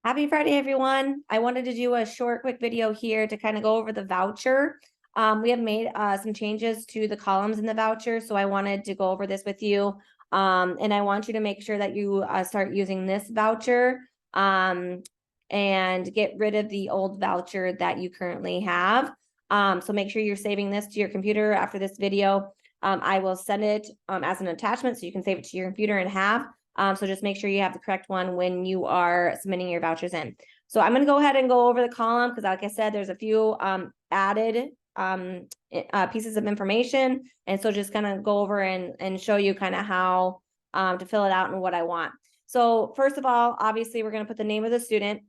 Happy Friday, everyone. I wanted to do a short, quick video here to kind of go over the voucher. We have made some changes to the columns in the voucher, so I wanted to go over this with you. And I want you to make sure that you start using this voucher and get rid of the old voucher that you currently have. So make sure you're saving this to your computer after this video. I will send it as an attachment so you can save it to your computer and have. So just make sure you have the correct one when you are submitting your vouchers in. So I'm going to go ahead and go over the column because, like I said, there's a few added pieces of information. And so just kind of go over and show you kind of how to fill it out and what I want. So first of all, obviously, we're going to put the name of the student.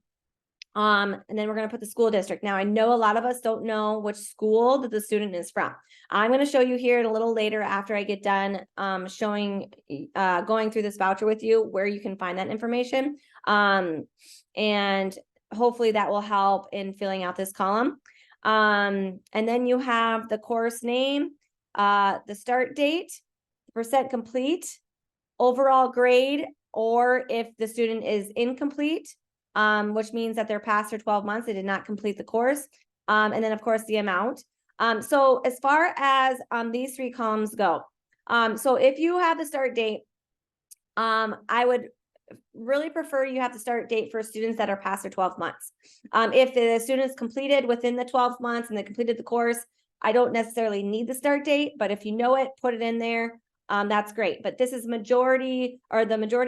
And then we're going to put the school district. Now, I know a lot of us don't know which school that the student is from. I'm going to show you here a little later after I get done going through this voucher with you where you can find that information. And hopefully that will help in filling out this column. And then you have the course name, the start date, percent complete, overall grade, or if the student is incomplete, which means that they're past their 12 months, they did not complete the course. And then of course the amount. So as far as these three columns go, so if you have the start date, I would really prefer you have the start date for students that are past their 12 months. If the students completed within the 12 months and they completed the course, I don't necessarily need the start date, but if you know it, put it in there. That's great. But this is the majority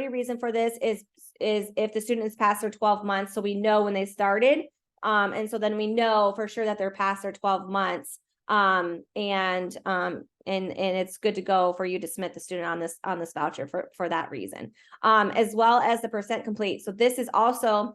reason for this is if the student is past their 12 months, so we know when they started. And so then we know for sure that they're past their 12 months. And it's good to go for you to submit the student on this voucher for that reason. As well as the percent complete. So this is also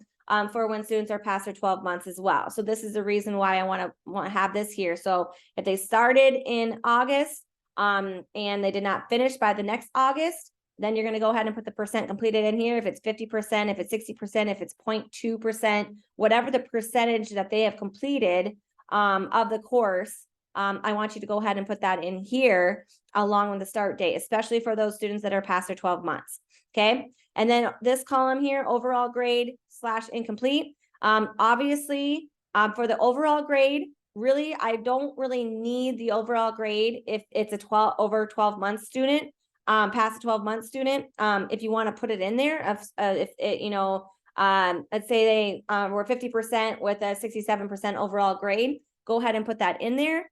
for when students are past their 12 months as well. So this is the reason why I want to have this here. So if they started in August, and they did not finish by the next August, then you're going to go ahead and put the percent completed in here. If it's 50%, if it's 60%, if it's 0.2%, whatever the percentage that they have completed of the course, I want you to go ahead and put that in here along with the start date, especially for those students that are past their 12 months. Okay. And then this column here, overall grade / incomplete. Obviously, for the overall grade, really, I don't really need the overall grade if it's a over 12 month student, past a 12 month student. If you want to put it in there, if it, let's say they were 50% with a 67% overall grade, go ahead and put that in there.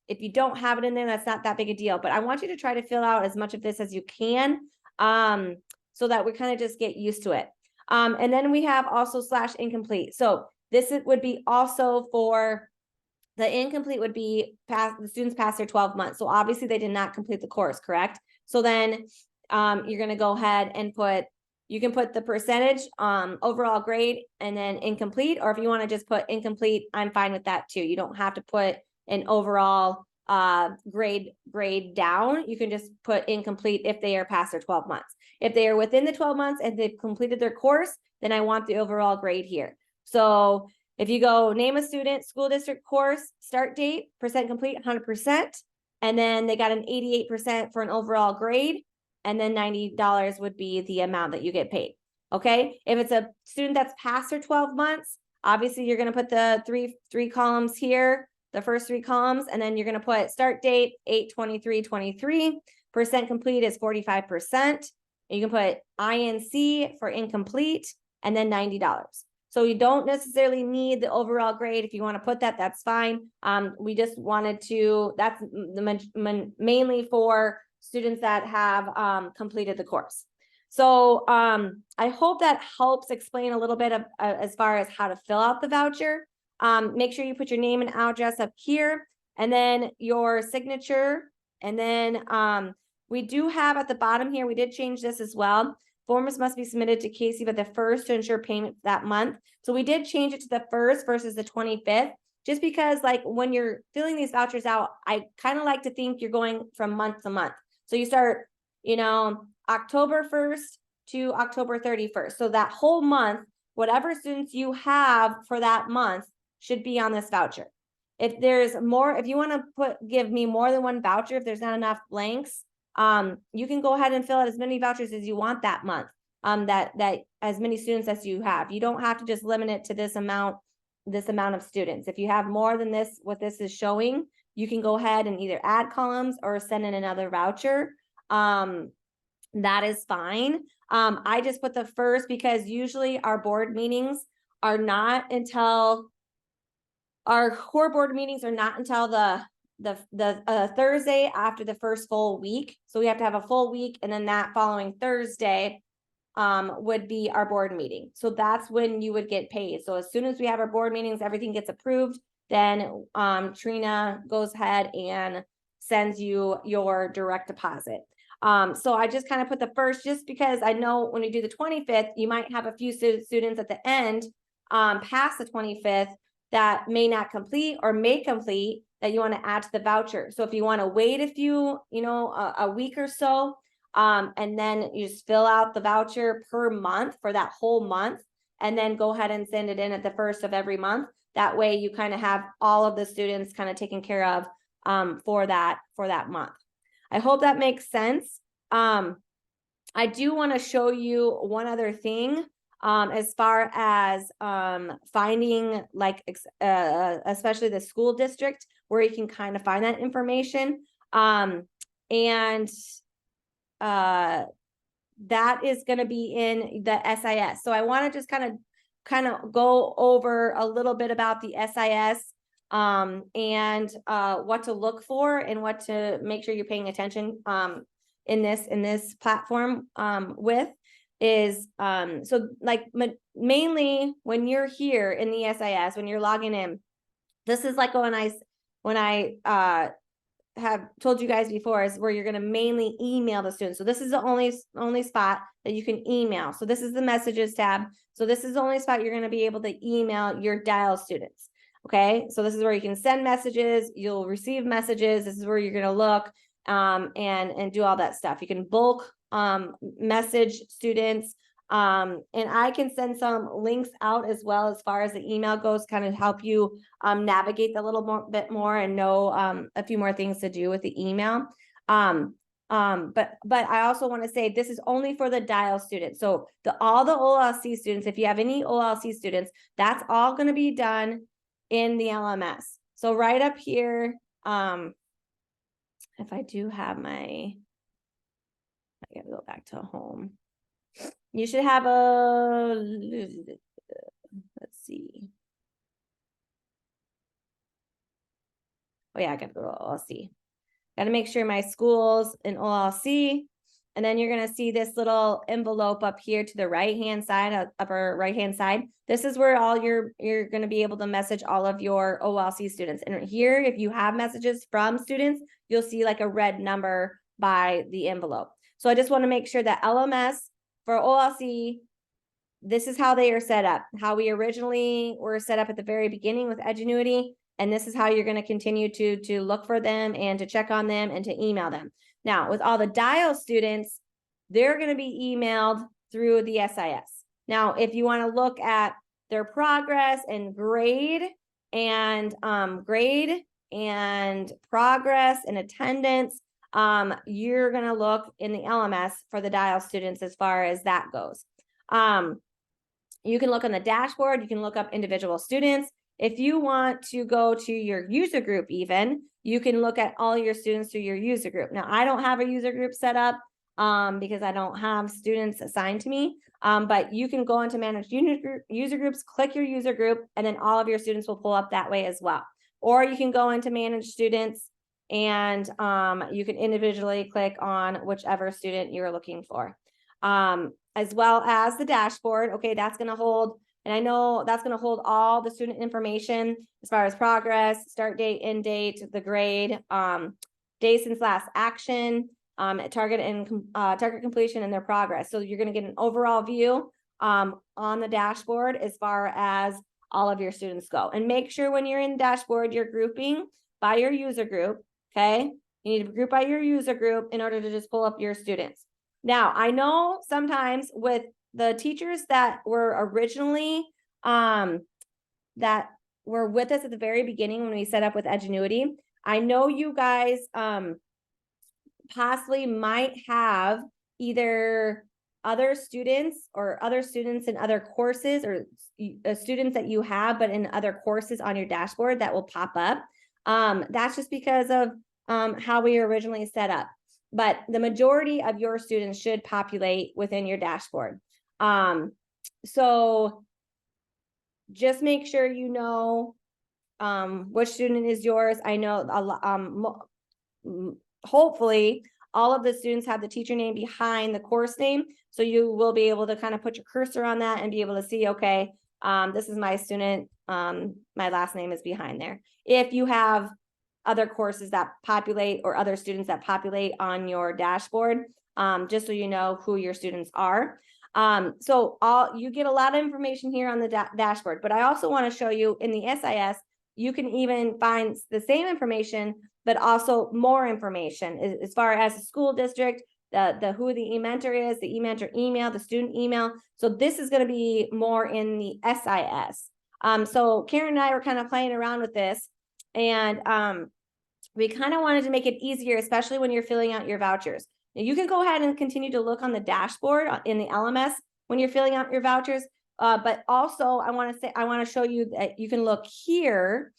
If you don't have it in there, that's not that big a deal, but I want you to try to fill out as much of this as you can, so that we kind of just get used to it. And then we have also / incomplete. So this would be also for the incomplete would be the students past their 12 months. So obviously they did not complete the course, correct? So then you're going to go ahead and you can put the percentage overall grade and then incomplete, or if you want to just put incomplete, I'm fine with that too. You don't have to put an overall grade down. You can just put incomplete if they are past their 12 months. If they are within the 12 months and they've completed their course, then I want the overall grade here. So if you go name a student, school district, course, start date, percent complete, 100%, and then they got an 88% for an overall grade, and then $90 would be the amount that you get paid. Okay. If it's a student that's past their 12 months, obviously you're going to put the three columns here, the first three columns, and then you're going to put start date 8/23/23, percent complete is 45%. You can put INC for incomplete, and then $90. So you don't necessarily need the overall grade. If you want to put that, that's fine. We just wanted to, that's mainly for students that have completed the course. So I hope that helps explain a little bit of as far as how to fill out the voucher. Make sure you put your name and address up here, and then your signature. And then we do have at the bottom here, we did change this as well. Forms must be submitted to Casey by the 1st to ensure payment that month. So we did change it to the 1st versus the 25th, just because like when you're filling these vouchers out, I kind of like to think you're going from month to month. So you start, October 1st to October 31st. So that whole month, whatever students you have for that month should be on this voucher. If there's more, if you want to give me more than one voucher, if there's not enough blanks, you can go ahead and fill out as many vouchers as you want that month. that as many students as you have. You don't have to just limit it to this amount of students. If you have more than this, what this is showing, you can go ahead and either add columns or send in another voucher. That is fine. I just put the first because usually our board meetings are not until our core board meetings are not until the Thursday after the first full week. So we have to have a full week, and then that following Thursday would be our board meeting. So that's when you would get paid. So as soon as we have our board meetings, everything gets approved, then Trina goes ahead and sends you your direct deposit. So I just kind of put the first, just because I know when we do the 25th, you might have a few students at the end past the 25th that may not complete or may complete that you want to add to the voucher. So if you want to wait a few, a week or so, and then you just fill out the voucher per month for that whole month, and then go ahead and send it in at the first of every month. That way you kind of have all of the students kind of taken care of for that month. I hope that makes sense. I do want to show you one other thing. As far as finding, like, especially the school district, where you can kind of find that information. And that is going to be in the SIS. So I want to just kind of go over a little bit about the SIS and what to look for and what to make sure you're paying attention in this platform with. Is so like mainly when you're here in the SIS, when you're logging in, this is like when I have told you guys before, is where you're going to mainly email the students. So this is the only spot that you can email. So this is the messages tab. So this is the only spot you're going to be able to email your dial students. Okay, so this is where you can send messages, you'll receive messages. This is where you're going to look and do all that stuff. You can bulk message students, and I can send some links out as well as far as the email goes, kind of help you navigate a little bit more and know a few more things to do with the email. But I also want to say this is only for the dial students. So all the OLC students, if you have any OLC students, that's all going to be done in the LMS. So right up here, if I do have I gotta go back to home. You should have let's see. Oh yeah, I gotta go to OLC. Gotta make sure my school's in OLC. And then you're gonna see this little envelope up here to the right-hand side, upper right-hand side. This is where you're gonna be able to message all of your OLC students. And here, if you have messages from students, you'll see like a red number by the envelope. So I just want to make sure that LMS for OLC, this is how they are set up, how we originally were set up at the very beginning with Edgenuity. And this is how you're going to continue to look for them and to check on them and to email them. Now, with all the dial students, they're going to be emailed through the SIS. Now, if you want to look at their progress and grade and progress and attendance, you're going to look in the LMS for the dial students as far as that goes. You can look on the dashboard. You can look up individual students. If you want to go to your user group even, you can look at all your students through your user group. Now, I don't have a user group set up because I don't have students assigned to me, but you can go into manage user groups, click your user group, and then all of your students will pull up that way as well. Or you can go into manage students, and you can individually click on whichever student you're looking for, as well as the dashboard. Okay, that's going to hold, and I know that's going to hold all the student information as far as progress, start date, end date, the grade, days since last action, target completion, and their progress. So you're going to get an overall view on the dashboard as far as all of your students go. And make sure when you're in the dashboard, you're grouping by your user group. Okay, you need to group by your user group in order to just pull up your students. Now, I know sometimes with the teachers that were originally that were with us at the very beginning when we set up with Edgenuity, I know you guys possibly might have either other students in other courses, or students that you have, but in other courses on your dashboard that will pop up. That's just because of how we originally set up. But the majority of your students should populate within your dashboard. So just make sure you know which student is yours. I know hopefully all of the students have the teacher name behind the course name. So you will be able to kind of put your cursor on that and be able to see, okay, this is my student. My last name is behind there. If you have other courses that populate or other students that populate on your dashboard, just so you know who your students are. So you get a lot of information here on the dashboard, but I also want to show you in the SIS, you can even find the same information, but also more information as far as the school district, who the e-mentor is, the e-mentor email, the student email. So this is going to be more in the SIS. So Karen and I were kind of playing around with this, and we kind of wanted to make it easier, especially when you're filling out your vouchers. Now, you can go ahead and continue to look on the dashboard in the LMS when you're filling out your vouchers. But also I want to show you that you can look here.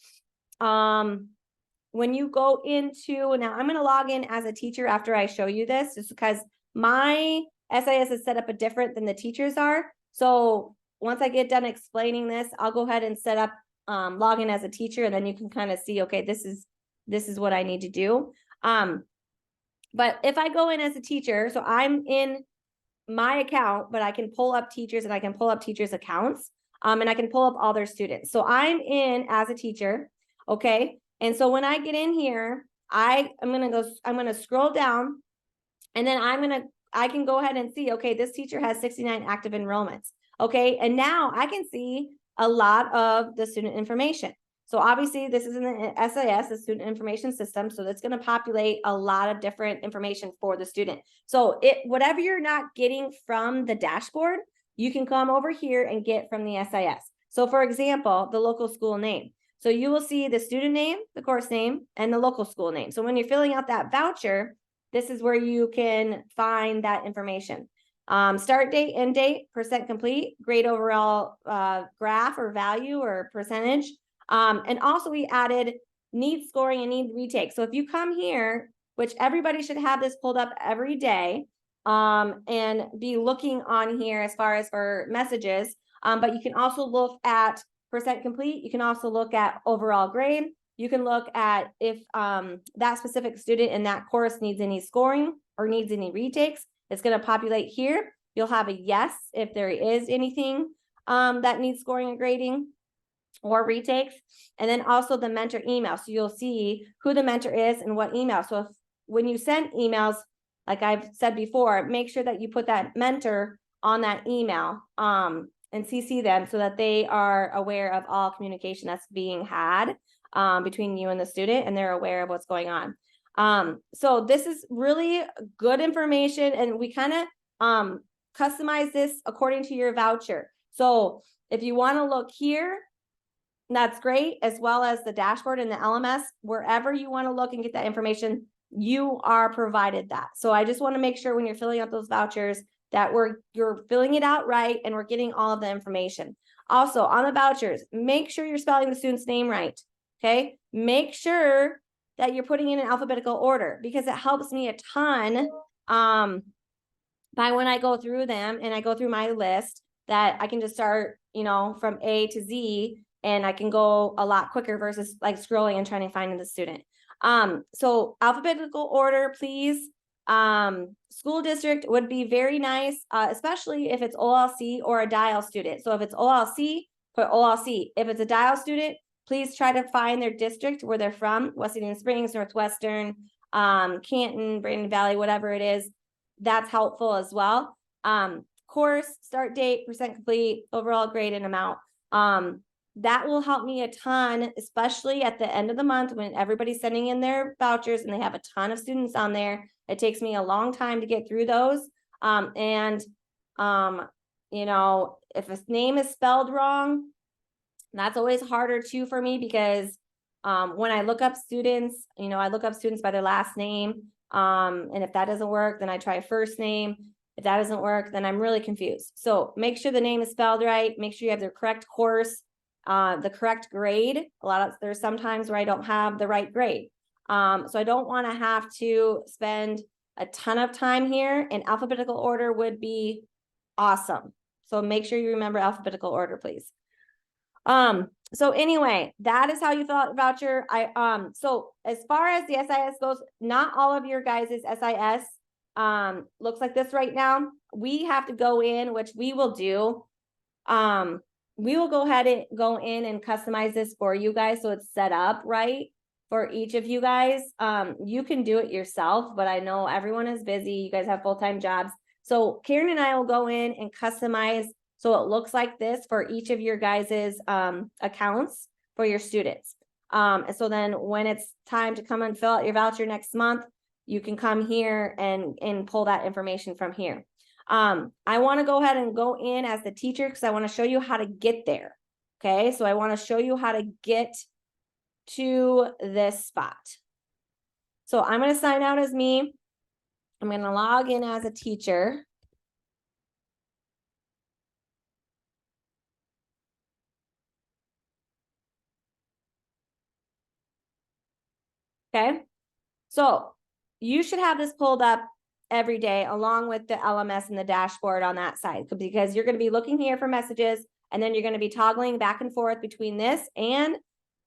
When you go into, now I'm going to log in as a teacher after I show you this, just because my SIS is set up different than the teachers are. So once I get done explaining this, I'll go ahead and set up, log in as a teacher, and then you can kind of see, okay, this is what I need to do. But if I go in as a teacher, so I'm in my account, but I can pull up teachers and I can pull up teachers' accounts, and I can pull up all their students. So I'm in as a teacher, okay? And so when I get in here, I'm going to scroll down, and then I can go ahead and see, okay, this teacher has 69 active enrollments. Okay. And now I can see a lot of the student information. So obviously this is in the SIS, the student information system. So that's going to populate a lot of different information for the student. So whatever you're not getting from the dashboard, you can come over here and get from the SIS. So for example, the local school name. So you will see the student name, the course name, and the local school name. So when you're filling out that voucher, this is where you can find that information. Start date, end date, percent complete, grade overall graph or value or percentage. And also we added need scoring and need retake. So if you come here, which everybody should have this pulled up every day, and be looking on here as far as for messages, but you can also look at percent complete. You can also look at overall grade. You can look at if that specific student in that course needs any scoring or needs any retakes. It's going to populate here. You'll have a yes if there is anything that needs scoring and grading or retakes. And then also the mentor email. So you'll see who the mentor is and what email. So when you send emails, like I've said before, make sure that you put that mentor on that email and CC them so that they are aware of all communication that's being had between you and the student, and they're aware of what's going on. So this is really good information, and we kind of customize this according to your voucher. So if you want to look here, that's great, as well as the dashboard and the LMS, wherever you want to look and get that information, you are provided that. So I just want to make sure when you're filling out those vouchers that you're filling it out right and we're getting all of the information. Also on the vouchers, make sure you're spelling the student's name right. Okay. Make sure that you're putting in an alphabetical order, because it helps me a ton by when I go through them and I go through my list, that I can just start, from A to Z, and I can go a lot quicker versus like scrolling and trying to find the student. So alphabetical order, please. School district would be very nice, especially if it's OLC or a dial student. So if it's OLC, put OLC. If it's a dial student, please try to find their district where they're from, West Indian Springs, Northwestern, Canton, Brandon Valley, whatever it is. That's helpful as well. Course, start date, percent complete, overall grade and amount. That will help me a ton, especially at the end of the month when everybody's sending in their vouchers and they have a ton of students on there. It takes me a long time to get through those. If a name is spelled wrong, that's always harder too for me, because when I look up students, I look up students by their last name. And if that doesn't work, then I try first name. If that doesn't work, then I'm really confused. So make sure the name is spelled right. Make sure you have the correct course, the correct grade. There's sometimes where I don't have the right grade. So I don't want to have to spend a ton of time here, and alphabetical order would be awesome. So make sure you remember alphabetical order, please. So anyway, that is how you fill out the voucher. So as far as the SIS goes, not all of your guys' SIS looks like this right now. We have to go in, which we will do. We will go ahead and go in and customize this for you guys so it's set up right for each of you guys. You can do it yourself, but I know everyone is busy. You guys have full-time jobs. So Karen and I will go in and customize so it looks like this for each of your guys's accounts for your students. So then when it's time to come and fill out your voucher next month, you can come here and pull that information from here. I want to go ahead and go in as the teacher because I want to show you how to get there. Okay, so I want to show you how to get to this spot. So I'm going to sign out as me. I'm going to log in as a teacher. Okay, so you should have this pulled up every day along with the LMS and the dashboard on that side, because you're going to be looking here for messages, and then you're going to be toggling back and forth between this and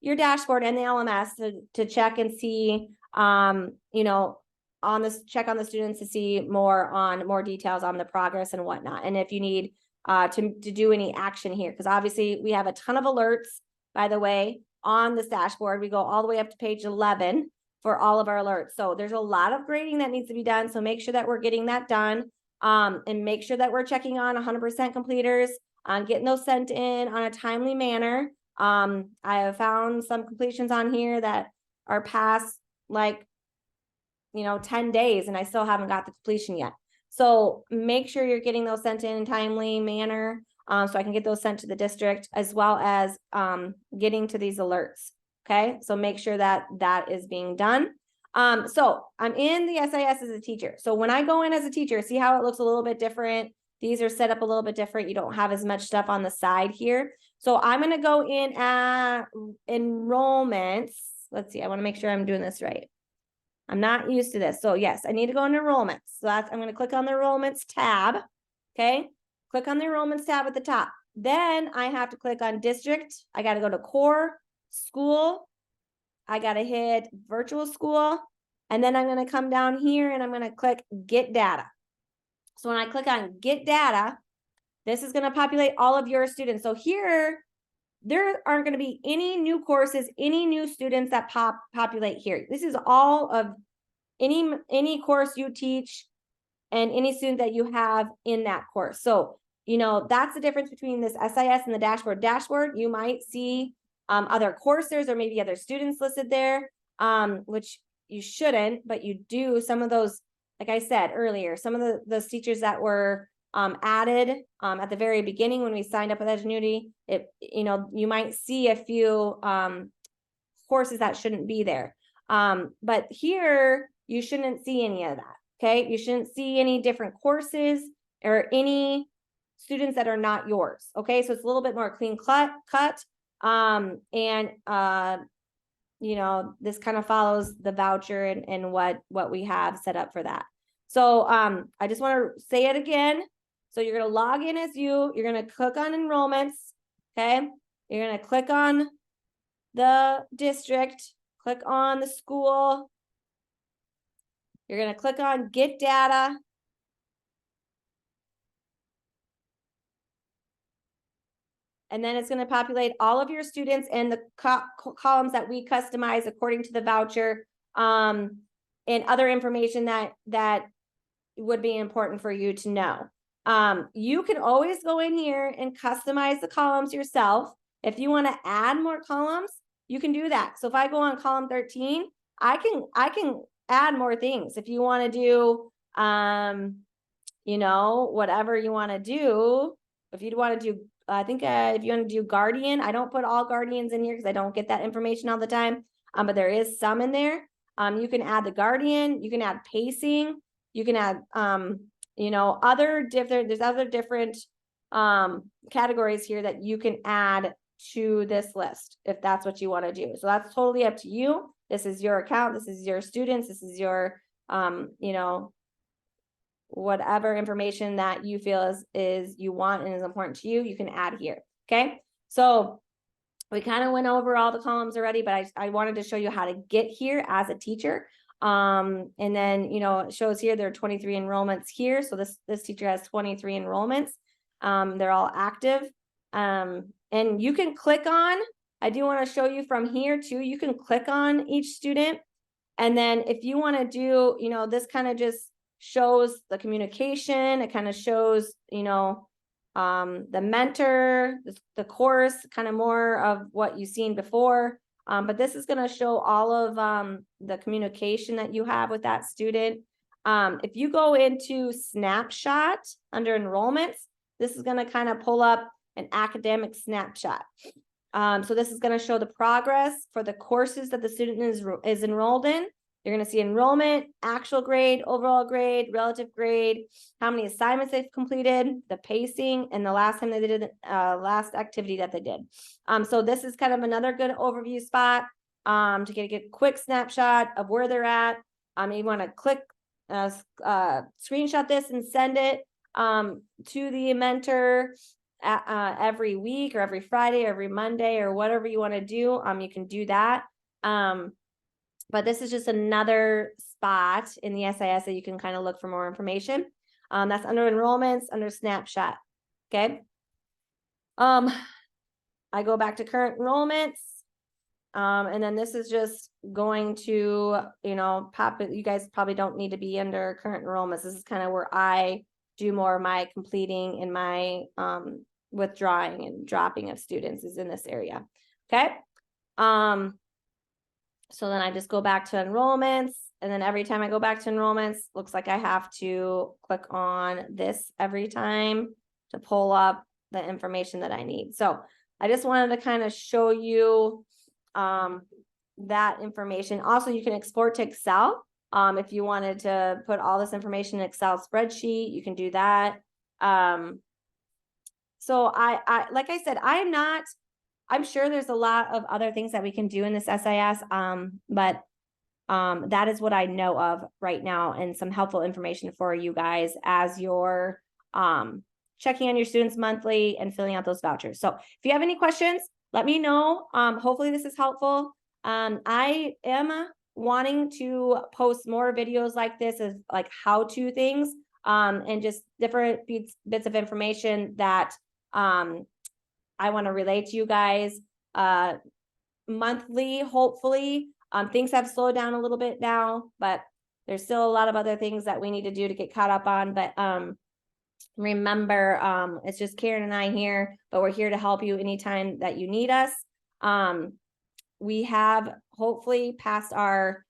your dashboard and the LMS to check and see, you know, on this, check on the students to see more details on the progress and whatnot. And if you need to do any action here, because obviously we have a ton of alerts, by the way, on this dashboard. We go all the way up to page 11 for all of our alerts. So there's a lot of grading that needs to be done. So make sure that we're getting that done, and make sure that we're checking on 100% completers, getting those sent in on a timely manner. I have found some completions on here that are past like, 10 days and I still haven't got the completion yet. So make sure you're getting those sent in a timely manner, so I can get those sent to the district, as well as getting to these alerts. Okay, so make sure that that is being done. So I'm in the SIS as a teacher. So when I go in as a teacher, see how it looks a little bit different. These are set up a little bit different. You don't have as much stuff on the side here. So I'm going to go in at enrollments. Let's see. I want to make sure I'm doing this right. I'm not used to this. So yes, I need to go into enrollments. So I'm going to click on the enrollments tab. Okay. Click on the enrollments tab at the top. Then I have to click on district. I got to go to core, school. I got to hit virtual school. And then I'm going to come down here and I'm going to click get data. So when I click on get data, this is going to populate all of your students. So here, there aren't going to be any new courses, any new students that populate here. This is all of any course you teach and any student that you have in that course. So, that's the difference between this SIS and the dashboard. Dashboard, you might see other courses or maybe other students listed there, which you shouldn't, but you do. Some of those, like I said earlier, some of those teachers that were added at the very beginning when we signed up with Edgenuity, you might see a few courses that shouldn't be there. But here, you shouldn't see any of that, okay? You shouldn't see any different courses or any students that are not yours, okay? So it's a little bit more clean cut. This kind of follows the voucher and what we have set up for that. So I just want to say it again. So you're going to log in as you. You're going to click on enrollments, okay? You're going to click on the district, click on the school. You're going to click on get data. And then it's going to populate all of your students and the columns that we customize according to the voucher, and other information that would be important for you to know. You can always go in here and customize the columns yourself. If you want to add more columns, you can do that. So if I go on column 13, I can add more things. If you want to do, whatever you want to do, if you want to do, if you want to do guardian, I don't put all guardians in here because I don't get that information all the time. But there is some in there. You can add the guardian, you can add pacing, you can add, you know, there's other different categories here that you can add to this list if that's what you want to do. So that's totally up to you. This is your account. This is your students. This is your, you know, whatever information that you feel is you want and is important to you, you can add here. Okay. So we kind of went over all the columns already, but I wanted to show you how to get here as a teacher. And then, you know, it shows here there are 23 enrollments here. So this teacher has 23 enrollments. They're all active. And you can click on, I do want to show you from here too, you can click on each student. And then if you want to do, you know, this kind of just shows the communication. It kind of shows, you know, the mentor, the course, kind of more of what you've seen before. But this is going to show all of the communication that you have with that student. If you go into snapshot under enrollments, this is going to kind of pull up an academic snapshot. So this is going to show the progress for the courses that the student is enrolled in. You're going to see enrollment, actual grade, overall grade, relative grade, how many assignments they've completed, the pacing, and the last time they did last activity that they did. So this is kind of another good overview spot to get a quick snapshot of where they're at. You want to click, screenshot this and send it to the mentor every week or every Friday or every Monday or whatever you want to do. You can do that. But this is just another spot in the SIS that you can kind of look for more information. That's under enrollments, under snapshot. Okay. I go back to current enrollments. And then this is just going to, you know, pop it. You guys probably don't need to be under current enrollments. This is kind of where I do more of my completing and my withdrawing and dropping of students is in this area. Okay. So then I just go back to enrollments, and then every time I go back to enrollments, looks like I have to click on this every time to pull up the information that I need. So I just wanted to kind of show you that information. Also, you can export to Excel. If you wanted to put all this information in Excel spreadsheet, you can do that. So I like I said, I'm sure there's a lot of other things that we can do in this SIS, but that is what I know of right now, and some helpful information for you guys as you're checking on your students monthly and filling out those vouchers. So if you have any questions, let me know. Hopefully this is helpful. I am wanting to post more videos like this as like how-to things and just different bits of information that I want to relate to you guys monthly, hopefully. Things have slowed down a little bit now, but there's still a lot of other things that we need to do to get caught up on. But remember, it's just Karen and I here, but we're here to help you anytime that you need us. We have hopefully passed our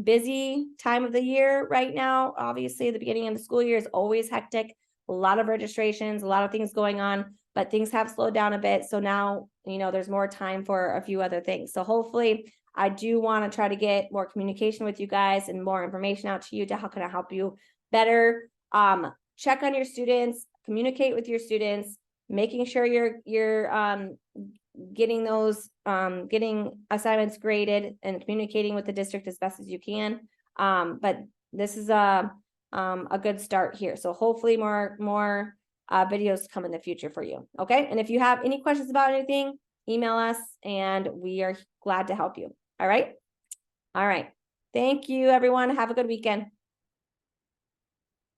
busy time of the year right now. Obviously, the beginning of the school year is always hectic, a lot of registrations, a lot of things going on. But things have slowed down a bit. So now, you know, there's more time for a few other things. So hopefully I do want to try to get more communication with you guys and more information out to you to how can I help you better. Check on your students, communicate with your students, making sure you're getting those, getting assignments graded and communicating with the district as best as you can. But this is a good start here. So hopefully more videos come in the future for you. Okay. And if you have any questions about anything, email us and we are glad to help you. All right. All right. Thank you, everyone. Have a good weekend.